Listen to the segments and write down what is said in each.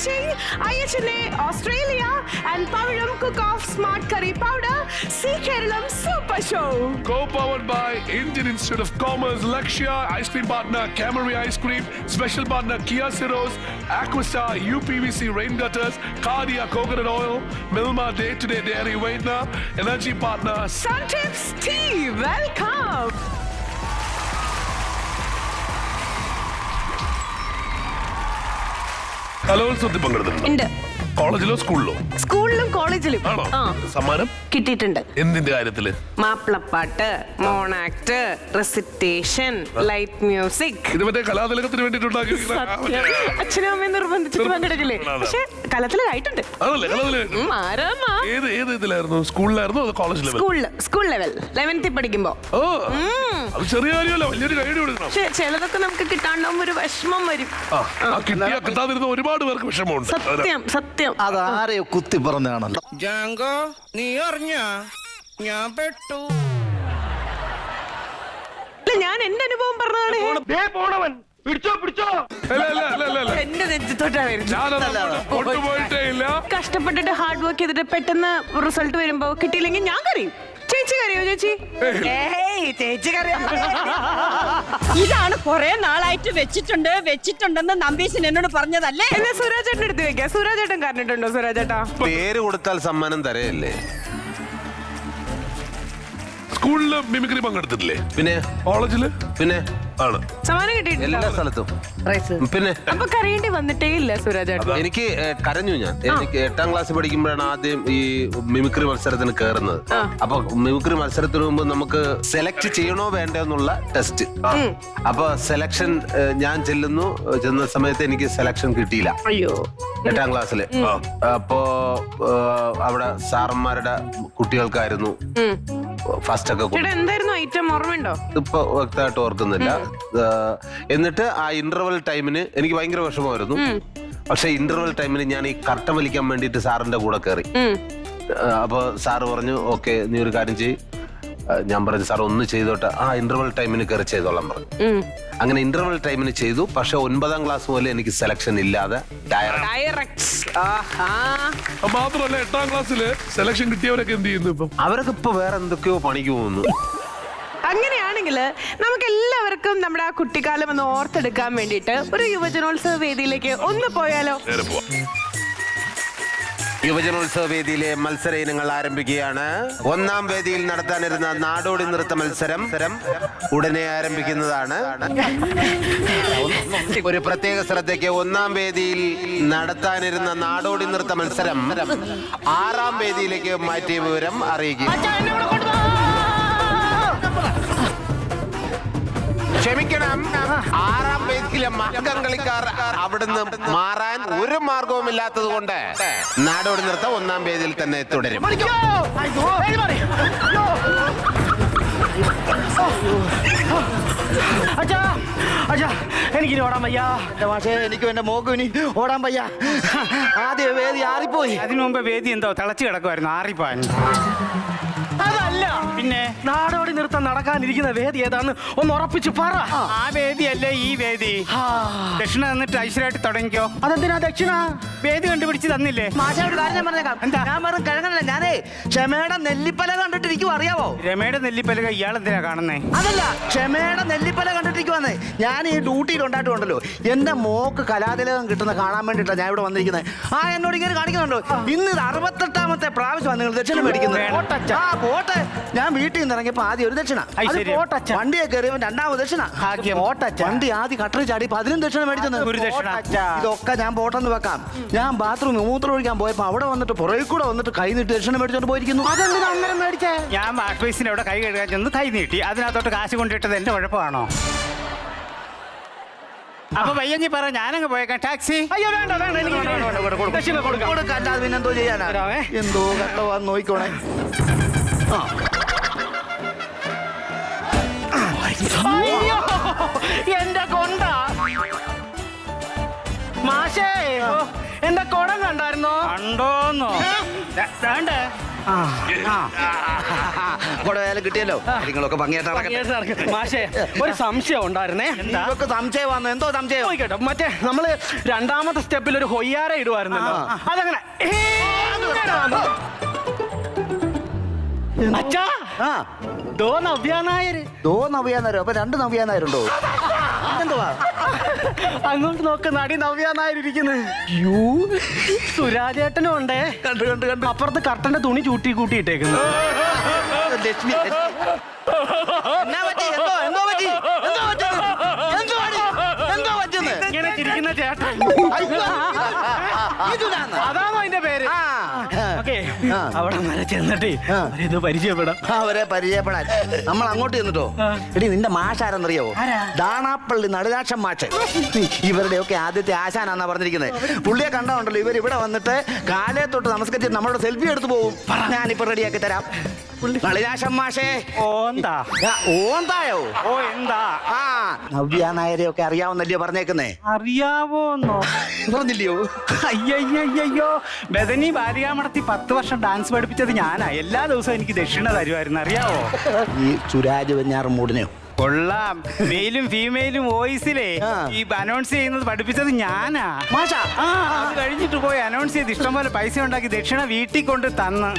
launching IHNA Australia and Pavalam Cook-Off Smart Curry Powder, Sea Kerala Super Show. Co-powered by Indian Institute of Commerce, Lakshya, ice cream partner Camry Ice Cream, special partner Kia Ceros, Aquastar, UPVC Rain Gutters, Cardia Coconut Oil, Milma Day-to-Day Dairy Vaidna, Energy Partner Suntips Tea, welcome. കലോത്സവത്തിൽ പങ്കെടുത്തിട്ടുണ്ട്. കോളേജിലോ സ്കൂളിലോ? സ്കൂളിലും കോളേജിലും. ആണോ? സമ്മാനം കിട്ടിയിട്ടുണ്ട്. എന്തിന്റെ കാര്യത്തില്? മാപ്പിളപ്പാട്ട്, മോണാക്ട്, റെസിറ്റേഷൻ, ലൈറ്റ് മ്യൂസിക്. ഇത് മറ്റേ കലാതിലകത്തിന് വേണ്ടിട്ടുണ്ടാക്കി അച്ഛനും അമ്മയും നിർബന്ധിച്ചിട്ട് പങ്കെടുക്കില്ലേ? പക്ഷെ കലത്തിലായിട്ടുണ്ട്. ഏത് ഇതിലായിരുന്നു? സ്കൂളിലായിരുന്നു അതോ college level? School level 11th പഠിക്കുമ്പോ. അത് ചെറിയ കാര്യമല്ല, വലിയൊരു ഗൈഡ് കൊടുക്കണം. പക്ഷെ ചിലതൊക്കെ നമുക്ക് കിട്ടാണ്ടാവുമ്പോ ഒരു വിഷമം വരും. കിട്ടാതിരുന്ന ഒരുപാട് പേർക്ക് വിഷമമുണ്ട്. സത്യം സത്യം. അതാരെയോ കുത്തി പറഞ്ഞാണല്ലോ. ജാങ്കോ, നീ അറിഞ്ഞ ഞാൻ പെട്ടു. ഞാൻ എന്റെ അനുഭവം പറഞ്ഞതാണ്. എന്റെ കഷ്ടപ്പെട്ടിട്ട് ഹാർഡ് വർക്ക് ചെയ്തിട്ട് പെട്ടെന്ന് റിസൾട്ട് വരുമ്പോ കിട്ടിയില്ലെങ്കിൽ ഞാൻ കരയും. ചേച്ചി കറിയോ? ചേച്ചി ചേച്ചി കറിയോ? ഇതാണ് കുറെ നാളായിട്ട് വെച്ചിട്ടുണ്ടെന്ന് നമ്പീശൻ എന്നോട് പറഞ്ഞതല്ലേ? എന്നാ സുരാജേട്ടൻ എടുത്ത് വെക്കാം. സുരാജേട്ടൻ കാരണട്ടുണ്ടോ? സുരാജേട്ടാ പേര് കൊടുത്താൽ സമ്മാനം തരയല്ലേ? സ്കൂളില് മിമിക്രി പങ്കെടുത്തിട്ടില്ലേ? പിന്നെ കോളേജില്? പിന്നെ ആണ്. സമ്മാനം കിട്ടിയിട്ടില്ല എല്ലാ സ്ഥലത്തും. പിന്നെ അപ്പൊ കരയേണ്ടി വന്നിട്ടേ ഇല്ല സുരാജേട്ടൻ. എനിക്ക് കരഞ്ഞു ഞാൻ. എനിക്ക് 8ാം ക്ലാസ് പഠിക്കുമ്പോഴാണ് ആദ്യം ഈ മിമിക്രി മത്സരത്തിന് കയറുന്നത്. അപ്പൊ മിമിക്രി മത്സരത്തിന് മുമ്പ് നമുക്ക് സെലക്ട് ചെയ്യണോ വേണ്ടോ എന്നുള്ള ടെസ്റ്റ്. അപ്പൊ സെലക്ഷൻ ഞാൻ ചെന്ന സമയത്ത് എനിക്ക് സെലക്ഷൻ കിട്ടിയില്ല. അയ്യോ. 8ാം ക്ലാസ്സില്. അപ്പോ അവിടെ സാറന്മാരുടെ കുട്ടികൾക്കായിരുന്നു ഫസ്റ്റ് ഒക്കെ. എന്തായിരുന്നു ഐറ്റം ഓർമ്മയുണ്ടോ? ഇപ്പൊ വ്യക്തമായിട്ട് ഓർക്കുന്നില്ല. എന്നിട്ട് ആ ഇന്റർവെൽ ടൈമിന് എനിക്ക് ഭയങ്കര വിഷമമായിരുന്നു. പക്ഷെ ഇന്റർവെൽ ടൈമിന് ഞാൻ ഈ കർട്ടൻ വലിക്കാൻ വേണ്ടിയിട്ട് സാറിന്റെ കൂടെ കയറി. അപ്പൊ സാറ് പറഞ്ഞു, ഓക്കെ നീ ഒരു കാര്യം ചെയ്യ്. ഞാൻ പറഞ്ഞു, സാർ ഒന്ന് ചെയ്തോട്ടെ. ആ ഇന്റർവെൽ ടൈമിന് കയറി ചെയ്തോളാം പറഞ്ഞു. അങ്ങനെ ഇന്റർവെൽ ടൈമിന് ചെയ്തു. പക്ഷെ 9ാം ക്ലാസ് പോലെ എനിക്ക് സെലക്ഷൻ ഇല്ലാതെ മാത്രമല്ല 8ാം ക്ലാസ്സില് സെലക്ഷൻ കിട്ടിയവരൊക്കെ എന്ത് ചെയ്യുന്നു ഇപ്പം? അവരൊക്കെ ഇപ്പൊ വേറെ എന്തൊക്കെയോ പണിക്ക് പോകുന്നു. അങ്ങനെയാണെങ്കിൽ നമുക്ക് എല്ലാവർക്കും നമ്മുടെ ആ കുട്ടിക്കാലം ഒന്ന് ഓർത്തെടുക്കാൻ വേണ്ടിയിട്ട് ഒരു യുവജനോത്സവ വേദിയിലേക്ക് ഒന്ന് പോയാലോ? യുവജനോത്സവ വേദിയിലെ മത്സര ഇനങ്ങൾ ആരംഭിക്കുകയാണ്. 1ാം വേദിയിൽ നടത്താനിരുന്ന നാടോടി നൃത്ത മത്സരം ഉടനെ ആരംഭിക്കുന്നതാണ്. ഒരു പ്രത്യേക സ്ഥലത്തേക്ക് 1ാം വേദിയിൽ നടത്താനിരുന്ന നാടോടി നൃത്ത മത്സരം 6ാം വേദിയിലേക്ക് മാറ്റിയ വിവരം അറിയിക്കുക. ക്ഷമിക്കണം, 6ാം വേദിയിലെ മക്കം കളിക്കാർ അവിടുന്ന് മാറാൻ ഒരു മാർഗവുമില്ലാത്തത് കൊണ്ട് നാടോടി നൃത്തം 1ാം വേദിയിൽ തന്നെ തുടരും. എനിക്കിനി ഓടാൻ വയ്യ. പക്ഷേ എനിക്കും എന്റെ മോക്കും ഇനി ഓടാൻ വയ്യ. ആദ്യ വേദി ആറിപ്പോയി. അതിനു മുമ്പ് വേദി എന്തോ തിളച്ചു കിടക്കുമായിരുന്നു, ആറിപ്പോൻ. അതല്ല, പിന്നെ നാടോടി നൃത്തം നടക്കാനിരിക്കുന്ന വേദി ഏതാന്ന് ഒന്ന് ഉറപ്പിച്ച് പറ. ആ വേദിയല്ലേ ഈ വേദി. ദക്ഷിണ തന്നിട്ട് ഐശ്വര്യമായിട്ട് തുടങ്ങിക്കോ. അതെന്തിനാ ദക്ഷിണ? വേദി കണ്ടുപിടിച്ച് തന്നില്ലേ? മാഷോട് കാര്യം ഞാൻ പറഞ്ഞേക്കാം. ഞാൻ വെറും കിഴങ്ങനല്ല. ഞാനേ ക്ഷമയുടെ നെല്ലിപ്പല കണ്ടിട്ടിരിക്കും, അറിയാവോ? രമയുടെ നെല്ലിപ്പലക ഇയാളെന്തിനാ കാണുന്നേ? അതല്ല, ക്ഷമയുടെ നെല്ലിപ്പല കണ്ടിട്ടിരിക്കുവന്നേ. ഞാൻ ഈ ഡ്യൂട്ടിയിൽ ഉണ്ടായിട്ടുണ്ടല്ലോ, എന്റെ മോക്ക് കലാതിലകം കിട്ടുന്ന കാണാൻ വേണ്ടിയിട്ടാണ് ഞാൻ ഇവിടെ വന്നിരിക്കുന്നത്. എന്നോട് ഇങ്ങനെ കാണിക്കുന്നുണ്ടോ? ഇന്ന് ഇത് 68ാമത്തെ പ്രാവശ്യമാണ് നിങ്ങൾ ദക്ഷിണ മേടിക്കുന്നത്. പോട്ടെ, ഞാൻ വീട്ടിൽ നിന്ന് ഇറങ്ങിയപ്പോ ആദ്യം ഒരു ദക്ഷിണ, വണ്ടിയെ കയറിയപ്പോ 2ാമത് ദക്ഷിണ, വണ്ടി ആദ്യം കട്ടറി ചാടി 10 ദക്ഷിണ മേടിച്ചത്. ഇതൊക്കെ ഞാൻ പോട്ടെന്ന് വെക്കാം. ഞാൻ ബാത്റൂമിൽ മൂത്രം ഒഴിക്കാൻ പോയപ്പോ അവിടെ വന്നിട്ട് പുറകെ കൂടെ വന്നിട്ട് കൈ നീട്ടി ദക്ഷിണ മേടിച്ചോണ്ട് പോയിരിക്കുന്നു. അതെന്തിനാ അന്നേരം മേടിച്ചേ? ഞാൻ ബാക്ക്വേസിന്റെ അവിടെ കൈ കഴുകാൻ ചെന്ന് കൈ നീട്ടി, അതിനകത്തോട്ട് കാശ് കൊണ്ടിട്ടത് എന്റെ കുഴപ്പമാണോ? അപ്പൊ പയ്യഞ്ഞി പറ, ഞാനങ്ങ് പോയേക്കാം. ടാക്സി? അയ്യോ വേണ്ട, കൊടുക്കാതെ പിന്നെന്തോ ചെയ്യാനാ? എന്തോ കട്ടവാന്ന് നോക്കിക്കോണേ. എന്റെ കൊണ്ട മാഷേ, എന്റെ കുടം കണ്ടായിരുന്നോ? കണ്ടോന്നോ? വേണ്ടേ കൊടവേല കിട്ടിയല്ലോ നിങ്ങളൊക്കെ ഭംഗിയായിട്ട് നടക്കട്ടെ. മാഷേ ഒരു സംശയം ഉണ്ടായിരുന്നേ. ഇതൊക്കെ സംശയം വന്നു. എന്തോ സംശയം? ചോദിക്കട്ടെ, മറ്റേ നമ്മള് രണ്ടാമത്തെ സ്റ്റെപ്പിൽ ഒരു ഹൊയ്യാര ഇടുവായിരുന്നല്ലോ, അതങ്ങനെ അച്ഛാ ആ ദോ നവ്യ നായര്. ദോ നവ്യ നായരോ? അപ്പൊ രണ്ട് നവ്യ നായരുണ്ടോ? എന്തുവാ അങ്ങോട്ട് നോക്ക്, നടി നവ്യ നായർ ഇരിക്കുന്നു. സുരാജേട്ടനും ഉണ്ടേ. കണ്ടു കണ്ടു കണ്ടു. അപ്പുറത്ത് കർട്ടന്റെ തുണി ചൂട്ടി കൂട്ടിയിട്ടേക്കുന്നു. ലക്ഷ്മി എന്നാ പറ്റി? എന്തോ പറ്റി? എന്തോ പറ്റുന്നു? ഇങ്ങനെ ചിരിക്കുന്ന ചേട്ടൻ അതാണോ അതിന്റെ പേര്? ഓക്കേ, അവിടെ വരെ ചെന്നിട്ടേ ഇത് പരിചയപ്പെടാം. അവരെ പരിചയപ്പെടാൻ നമ്മൾ അങ്ങോട്ട് ചെന്നിട്ടോ. എടി നിന്റെ മാഷാരെന്നറിയാവോ? ദാണാപ്പള്ളി നടുരാക്ഷം മാഷ്. ഇവരുടെയൊക്കെ ആദ്യത്തെ ആശാനാന്നാ പറഞ്ഞിരിക്കുന്നത്. പുള്ളിയെ കണ്ടോണ്ടല്ലോ ഇവർ ഇവിടെ വന്നിട്ട് കാലേ തൊട്ട് നമസ്കരിച്ച് നമ്മളോട് സെൽഫി എടുത്ത് പോകും. ഞാനിപ്പോ റെഡിയാക്കി തരാം. നളിനാശം മാഷേ. ഓന്താ ഓന്തായോ? ഓ എന്താ? ആ നവ്യ നായരെയൊക്കെ അറിയാവുന്നല്ലയോ പറഞ്ഞേക്കുന്നേ? അറിയാവോന്നോ? പറഞ്ഞില്ലയോ? അയ്യോ ബദനി ബാലികാമടത്തി 10 വർഷം ഡാൻസ് പഠിപ്പിച്ചത് ഞാനാ. എല്ലാ ദിവസവും എനിക്ക് ദക്ഷിണ തരുമായിരുന്നു, അറിയാവോ? ഈ സുരാജ് വെഞ്ഞാറ് മൂടിനെയോ? കൊള്ളാം. മെയിലും ഫീമെയിലും വോയിസിലെ ഈ അനൗൺസ് ചെയ്യുന്നത് പഠിപ്പിച്ചത് ഞാനാ. അത് കഴിഞ്ഞിട്ട് പോയി അനൗൺസ് ചെയ്ത് ഇഷ്ടംപോലെ പൈസ ഉണ്ടാക്കി ദക്ഷിണ വീട്ടിൽ കൊണ്ട് തന്ന്.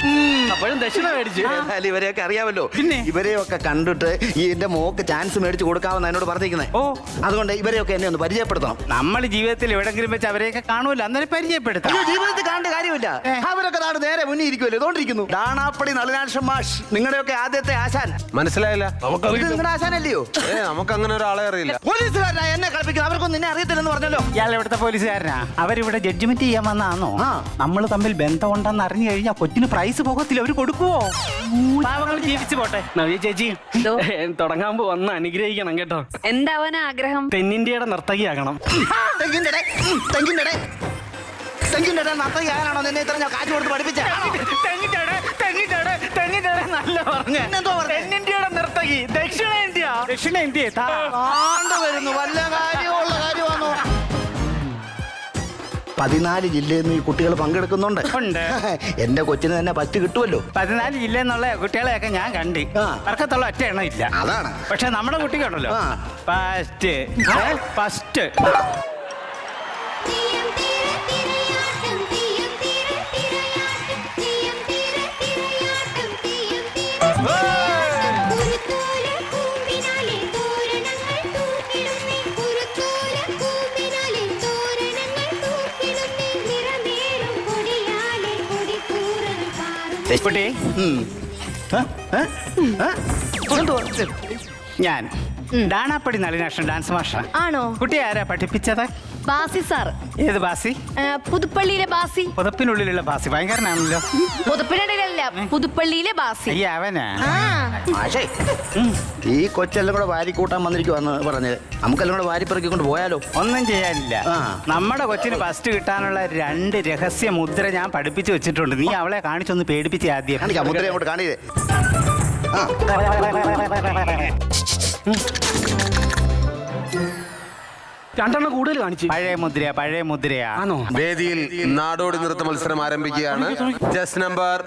അപ്പോഴും ദക്ഷിണ മേടിച്ചു. ഇവരെയൊക്കെ അറിയാമല്ലോ. പിന്നെ ഇവരെയൊക്കെ കണ്ടിട്ട് ഈ എന്റെ മോക്ക് ചാൻസ് മേടിച്ച് കൊടുക്കാമെന്ന് എന്നോട് പറഞ്ഞിരിക്കുന്നത്. ഓ, അതുകൊണ്ട് ഇവരെയൊക്കെ എന്നെ ഒന്ന് പരിചയപ്പെടുത്തണം. നമ്മൾ ജീവിതത്തിൽ എവിടെങ്കിലും വെച്ച് അവരെയൊക്കെ കാണുമല്ലോ, അന്നേരം പരിചയപ്പെടുത്താം. ജീവിതത്തിൽ കാണേണ്ട കാര്യമില്ല. അവരൊക്കെ നാട് നേരെ മുന്നിൽ ഇരിക്കുമല്ലോ, ഇതുകൊണ്ടിരിക്കുന്നു. ഡാണാപ്പള്ളി നളിനാക്ഷൻ മാഷ് നിങ്ങളുടെയൊക്കെ ആദ്യത്തെ ആശാൻ. മനസ്സിലായില്ല? ഇത് നിങ്ങളുടെ ആശാനല്ലയോ? നമുക്ക് അങ്ങനെ ഒരാളെ അറിയില്ല. പോലീസുകാരനാ എന്നെ കളിപ്പിക്കുന്നത്. അവർക്കൊന്നും നിന്നെ അറിയത്തില്ലെന്ന് പറഞ്ഞല്ലോ. ഇയാൾ എവിടുത്തെ പോലീസുകാരനാ? അവരിവിടെ ജഡ്ജ്മെന്റ് ചെയ്യാൻ വന്നാന്നോ? നമ്മൾ തമ്മിൽ ബന്ധമുണ്ടെന്ന് അറിഞ്ഞു കഴിഞ്ഞാൽ കൊച്ചിന് പ്രൈസ് പോകത്തില്ല. അവര് കൊടുക്കുവോ? പാവങ്ങൾ ജീവിച്ചു പോട്ടെ. നവ്യ ചേച്ചി തുടങ്ങാൻ വന്ന് അനുഗ്രഹിക്കണം കേട്ടോ. എന്താവാൻ ആഗ്രഹം? തെന്നിന്ത്യയുടെ നർത്തകിയാകണം. നർത്തകിയാണോ നിന്നെ ഇത്ര ഞാൻ കാശ് കൊടുത്ത് പഠിപ്പിച്ചേ? നല്ല പറഞ്ഞ തെന്നിന്ത്യയുടെ നർത്തകി. ദക്ഷിണേന്ത്യ വരുന്നു. വല്ല കാര്യമുള്ള കാര്യമാണോ? 14 ജില്ലയിൽ നിന്ന് ഈ കുട്ടികൾ പങ്കെടുക്കുന്നുണ്ട്. എന്റെ കൊച്ചിന് തന്നെ ഫസ്റ്റ് കിട്ടുമല്ലോ. 14 ജില്ലയെന്നുള്ള കുട്ടികളെയൊക്കെ ഞാൻ കണ്ട്. വർക്കത്തുള്ള ഒറ്റ എണ്ണം ഇല്ല. അതാണ്. പക്ഷെ നമ്മുടെ കുട്ടിക്കുണ്ടല്ലോ ഫസ്റ്റ്. കുട്ടി ഞാൻ ഡാണാപ്പടി നളിനാക്ഷൻ ഡാൻസ് മാഷ ആണോ? കുട്ടി ആരാ പഠിപ്പിച്ചത്? ബാസി സാർ. ഏത് ബാസി? പുതുപ്പള്ളിയിലെ ബാസി. പുതപ്പിനുള്ളിലുള്ള ബാസി ഭയങ്കരനാണല്ലോ. പുതുപ്പിനിടയിലല്ല, പുതുപ്പള്ളിയിലെ ബാസി. അയ്യ അവനാ. മാഷേ, ഈ കൊച്ചെല്ലാം കൂടെ വാരി കൂട്ടാൻ വന്നിരിക്കുവാന്ന് പറഞ്ഞത്. നമുക്കെല്ലാം കൂടെ വാരി പെറുക്കി കൊണ്ട് പോയാലോ? ഒന്നും ചെയ്യാനില്ല. നമ്മുടെ കൊച്ചിന് ഫസ്റ്റ് കിട്ടാനുള്ള 2 രഹസ്യ മുദ്ര ഞാൻ പഠിപ്പിച്ചു വെച്ചിട്ടുണ്ട്. നീ അവളെ കാണിച്ചൊന്ന് പേടിപ്പിച്ച് ആദ്യം. കാണിക്കാം, മുദ്ര അങ്ങോട്ട് കാണിയേ. രണ്ടെണ്ണം കൂടുതൽ കാണിച്ചു. പഴയ മുദ്രയാ. വേദിയിൽ നാടോടി നൃത്ത മത്സരം ആരംഭിക്കുകയാണ്. Just number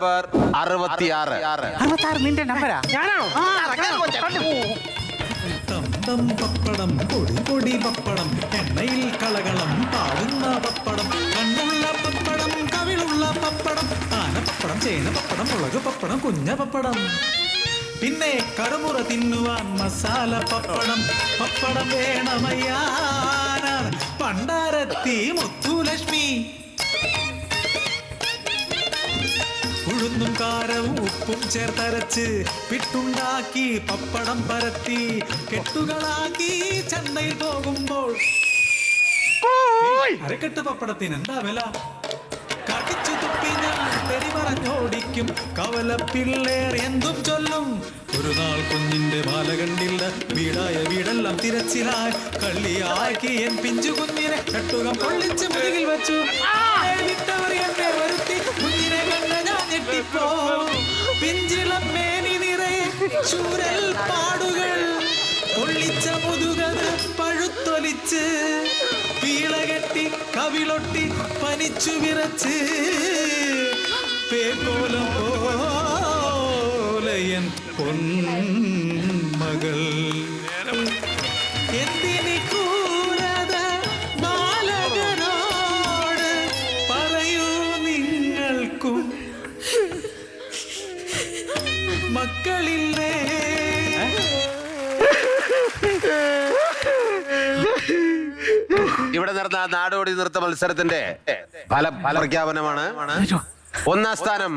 66. 66 നിന്റെ നമ്പരാ? ഞാനാണോ? പപ്പടം പൊടി പൊടി പപ്പടം എണ്ണയിൽ കളകളം പാടുന്ന പപ്പടം കണ്ണുള്ള പപ്പടം കവിളുള്ള പപ്പടം ആനപ്പപ്പടം ചേന പപ്പടം മുളക് പപ്പടം കുഞ്ഞ പപ്പടം പിന്നെ കടുമുറ തിന്നുവാൻ മസാല പപ്പടം പപ്പടം വേണമയ്യാന പണ്ടാരത്തി മുത്തുലക്ഷ്മി ഉഴുന്നും കാരവും ഉപ്പും ചേർത്തരച്ച് പിട്ടുണ്ടാക്കി പപ്പടം പരത്തി കെട്ടുകളാക്കി ചന്തയിൽ പോകുമ്പോൾ അരക്കെട്ട് പപ്പടത്തിന് എന്താ വില? കടിച്ചു തുപ്പി ഞാൻ തെറി പറഞ്ഞോടിക്കും കവലപ്പിള്ളേർ എന്തും ചൊല്ലും. ഒരു നാൾ കുഞ്ഞിന്റെ ബാല കണ്ടില്ല വീടായ വീടെല്ലാം തിരച്ചിലായി കള്ളിയാക്കി എൻ പിഞ്ചു കുഞ്ഞിനെ കട്ടുകം പൊള്ളിച്ച് മുതുകിൽ വെച്ചു. വിട്ടവർ എന്നെ വരുത്തി കുഞ്ഞിനെ കണ്ട ഞാൻ ഞെട്ടിപ്പോ. പിഞ്ചിളം മേനി നിറയെ ചൂരൽ പാടുകൾ പൊള്ളിച്ച മുതുകത് പഴുത്തൊലിച്ച് പീളകെട്ടി കവിളൊട്ടി പനിച്ചു വിറച്ച് പേക്കോലം പോലെയൻ പൊന്മകൾ എന്തിനി ക്രൂരത ബാലകനോട് പറയൂ നിങ്ങൾക്കും മക്കളില്ലേ? ഇവിടെ നടന്ന നാടോടി നൃത്ത മത്സരത്തിന്റെ ഫല പ്രഖ്യാപനമാണ്. ഒന്നാം സ്ഥാനം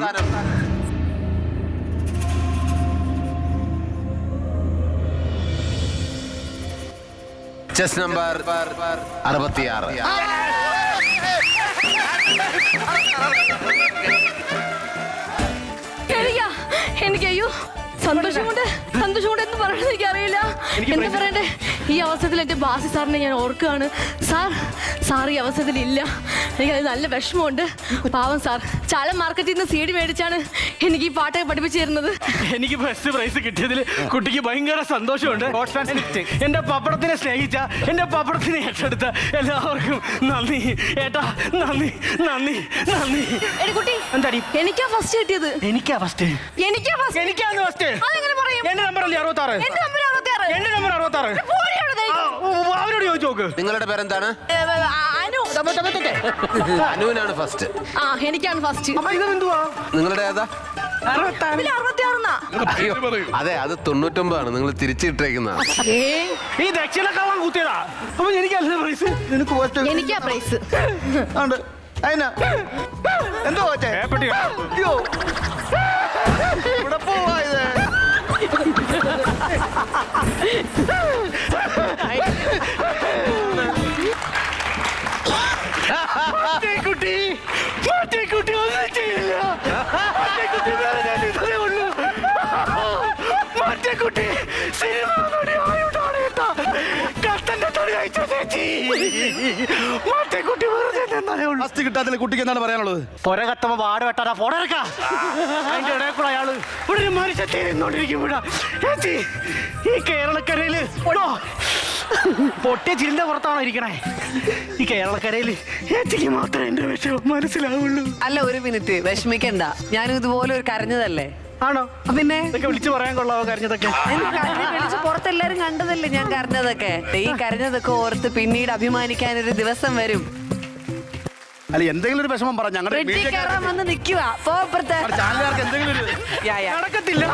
ചെസ് നമ്പർ 66. എനിക്ക് അയ്യോ സന്തോഷം കൊണ്ട് എന്ന് പറയണത് എനിക്ക് അറിയില്ല. എന്താ പറയണ്ടേ? ഈ അവസരത്തിൽ എന്റെ ബാസി സാറിനെ ഞാൻ ഓർക്കുകയാണ്. സാർ ഈ അവസരത്തിൽ ഇല്ല. എനിക്കത് നല്ല വിഷമമുണ്ട്. പാവം സാർ ചാല മാർക്കറ്റിൽ നിന്ന് CD മേടിച്ചാണ് എനിക്ക് ഈ പാട്ടൊക്കെ പഠിപ്പിച്ചു തരുന്നത്. എനിക്ക് ഫസ്റ്റ് പ്രൈസ് കിട്ടിയതിൽ കുട്ടിക്ക് ഭയങ്കര സന്തോഷമുണ്ട്. എന്റെ പപ്പടത്തിനെ സ്നേഹിച്ച, എന്റെ പപ്പടത്തിനെ ഏറ്റെടുത്ത എല്ലാവർക്കും നന്ദി ഏട്ടാ. നന്ദി നന്ദി നന്ദി. എന്താടി എനിക്കാ ഫസ്റ്റ് കിട്ടിയത്. എനിക്കാ ഫസ്റ്റ്. എനിക്കാണ് ഫസ്റ്റ്. എന്റെ നമ്പർ അല്ലേ 66. എന്റെ നമ്പർ 66. അവരോട് ചോദിച്ചു നോക്ക്. നിങ്ങളുടെ പേരെന്താണ്? അനുവിനാണ് ഫസ്റ്റ്. എനിക്കാണ് ഫസ്റ്റ്. നിങ്ങളുടെ ഏതാ? പേര് പറയൂ. അതെ, അത് 99 ആണ്. നിങ്ങൾ തിരിച്ചിട്ടേക്കുന്നതാണ്. ഈ ദക്ഷിണ കവാൻ കുത്തിയതാ. അപ്പൊ എനിക്കല്ല പ്രൈസ്. നിനക്ക് പോസ്റ്റ് എനിക്കാ പ്രൈസ്. ഉണ്ട്. അതിനാ എന്തോ പോച്ചേ? അയ്യോ ഇവിടെ പോവാ ഇത്. കുട്ടി ഒന്നും ചെയ്യില്ല. മറ്റേ കുട്ടി സിനിമ കത്തന്റെ തൊടി അയച്ചു ചേച്ചി. മറ്റേ കുട്ടി വെറുതെ ഫസ്റ്റ് കിട്ടാത്തില്ല. കുട്ടിക്ക് എന്താണ് പറയാനുള്ളത്? പൊര കത്തമ്മ പാട് വെട്ടാ പോടേക്കാ. അതിന്റെ ഇടയിൽ കൂടെ അയാള് ഇവിടെ ഒരു മനുഷ്യ തീരുന്നോണ്ടിരിക്കുമ്പോഴാ ചേച്ചി ഈ കേരളക്കരയില് പൊട്ടിയ ചിരിന്റെ പുറത്താണോ ഇരിക്കണേ? ഈ കേരളക്കരയില് ചേച്ചിക്ക് മാത്രമേ എന്റെ വിഷയം മനസ്സിലാവുള്ളൂ. അല്ല, ഒരു മിനിറ്റ് വിഷമിക്കണ്ട. ഞാനും ഇതുപോലെ ഒരു കരഞ്ഞതല്ലേ? ആണോ? പിന്നെ ഇതൊക്കെ വിളിച്ചു പറയാൻ കൊള്ളാവോ കരഞ്ഞതൊക്കെ? വിളിച്ച് പുറത്തെല്ലാരും കണ്ടതല്ലേ ഞാൻ കരഞ്ഞതൊക്കെ. ഈ കരഞ്ഞതൊക്കെ ഓർത്ത് പിന്നീട് അഭിമാനിക്കാനൊരു ദിവസം വരും. അല്ല, എന്തെങ്കിലും ഒരു വിഷമം പറ. ഞങ്ങളുടെ വന്ന് നിൽക്കുക ചാനലുകാർക്ക് എന്തെങ്കിലും ഒരു നടക്കത്തില്ല.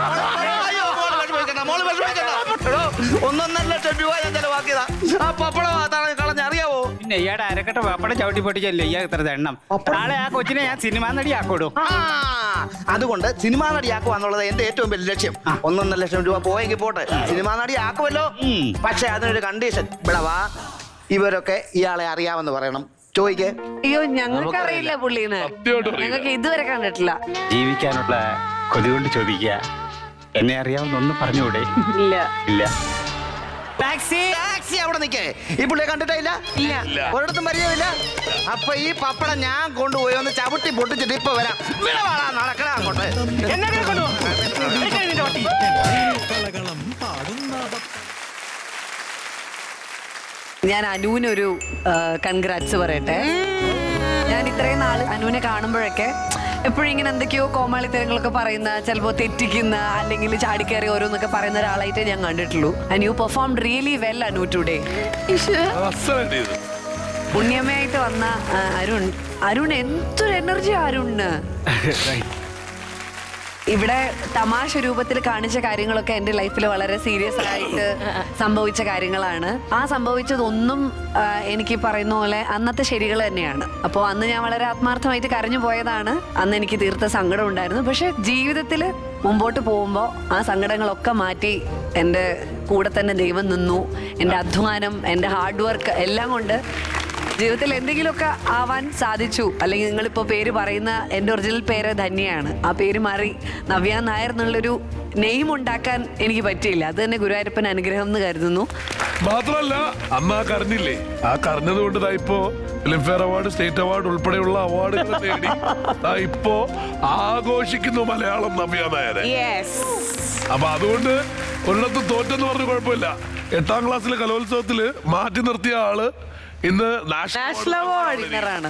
1.5 ലക്ഷം രൂപ ഞാൻ ചെലവാക്കിയതാ. ആ പപ്പടം കളഞ്ഞറിയാവോ? പിന്നെ ഇയാടെ അരക്കട്ട പപ്പടം ചവിട്ടി പൊട്ടിച്ചല്ലേ ഇയാൾ ഇത്ര എണ്ണം. നാളെ ആ കൊച്ചിനെ ഞാൻ സിനിമാ നടിയാക്കോടും. അതുകൊണ്ട് സിനിമാ നടിയാക്കുക എന്നുള്ളത് എന്റെ ഏറ്റവും വലിയ ലക്ഷ്യം. 1.5 ലക്ഷം രൂപ പോയെങ്കിൽ പോട്ടെ, സിനിമാ നടിയാക്കുമല്ലോ. പക്ഷെ അതിനൊരു കണ്ടീഷൻ. ഇവിടെ വാ, ഇവരൊക്കെ ഇയാളെ അറിയാമെന്ന് പറയണം. ചോദിക്കേ. അയ്യോ, ഞങ്ങൾക്കറിയില്ല പുള്ളീനെ. ഞങ്ങൾക്ക് ഇതുവരെ കണ്ടിട്ടില്ല. ജീവിക്കാനുള്ള കൊതി കൊണ്ട് ചോദിക്കുക. എന്നെ അറിയാവുന്ന ഒന്നും പറഞ്ഞുകൂടെ? ഇല്ല. ടാക്സി അവിടെ നിൽക്കേ. ഈ പുള്ളിയെ കണ്ടിട്ടില്ല. ഒരിടത്തും പരിചയമില്ല. അപ്പൊ ഈ പപ്പടം ഞാൻ കൊണ്ടുപോയി ഒന്ന് ചവിട്ടി പൊട്ടിച്ചിട്ട് ഇപ്പൊ വരാം. നടക്കണ അങ്ങോട്ട്. ഞാൻ അനുവിനൊരു കൺഗ്രാറ്റ്സ് പറയട്ടെ. ഞാൻ ഇത്രയും നാൾ അനുവിനെ കാണുമ്പോഴൊക്കെ എപ്പോഴും ഇങ്ങനെ എന്തൊക്കെയോ കോമാളിത്തരങ്ങളൊക്കെ പറയുന്ന, ചിലപ്പോൾ തെറ്റിക്കുന്ന, അല്ലെങ്കിൽ ചാടിക്കയറി ഓരോന്നൊക്കെ പറയുന്ന ഒരാളായിട്ടേ ഞാൻ കണ്ടിട്ടുള്ളൂ. And you performed really well Anu today. പുണ്യമയായിട്ട് വന്ന അരുൺ എന്തൊരു എനർജി അരുണ്. ഇവിടെ തമാശ രൂപത്തിൽ കാണിച്ച കാര്യങ്ങളൊക്കെ എൻ്റെ ലൈഫിൽ വളരെ സീരിയസ് ആയിട്ട് സംഭവിച്ച കാര്യങ്ങളാണ്. ആ സംഭവിച്ചതൊന്നും എനിക്ക് പറയുന്ന പോലെ അന്നത്തെ ശരികൾ തന്നെയാണ്. അപ്പോൾ അന്ന് ഞാൻ വളരെ ആത്മാർത്ഥമായിട്ട് കരഞ്ഞു പോയതാണ്. അന്ന് എനിക്ക് തീർത്ത സങ്കടം ഉണ്ടായിരുന്നു. പക്ഷെ ജീവിതത്തിൽ മുമ്പോട്ട് പോകുമ്പോൾ ആ സങ്കടങ്ങളൊക്കെ മാറ്റി എൻ്റെ കൂടെ തന്നെ ദൈവം നിന്നു. എൻ്റെ അധ്വാനം, എൻ്റെ ഹാർഡ് വർക്ക് എല്ലാം കൊണ്ട് ജീവിതത്തിൽ എന്തെങ്കിലുമൊക്കെ ആവാൻ സാധിച്ചു. അല്ലെങ്കിൽ നിങ്ങളിപ്പോൾ പേര് പറയുന്ന എൻ്റെ ഒറിജിനൽ പേര് ധന്യയാണ്. ആ പേര് മാറി നവ്യ നായർ എന്നുള്ളൊരു നെയിം ഉണ്ടാക്കാൻ എനിക്ക് പറ്റിയില്ല. അത് തന്നെ ഗുരുവായൂരപ്പൻ അനുഗ്രഹം എന്ന് കരുതുന്നു. മാത്രമല്ല, അന്ന് ആ കരഞ്ഞില്ലേ, ആ കരഞ്ഞത് കൊണ്ട് ഇപ്പോ ഫിലിംഫെയർ അവാർഡ്, സ്റ്റേറ്റ് അവാർഡ് ഉൾപ്പെടെയുള്ള അവാർഡുകൾ നേടി ഇപ്പോ ആഘോഷിക്കുന്നു മലയാളം നവ്യ നായരെ. അപ്പൊ അതുകൊണ്ട് ഒരിടത്ത് തോറ്റെന്ന് പറഞ്ഞ കുഴപ്പമില്ല. 8ാം ക്ലാസ്സിലെ കലോത്സവത്തില് മാറ്റി നിർത്തിയ ആള് ഇന്ന് നാഷണൽ അവാർഡ് വിന്നറാണ്.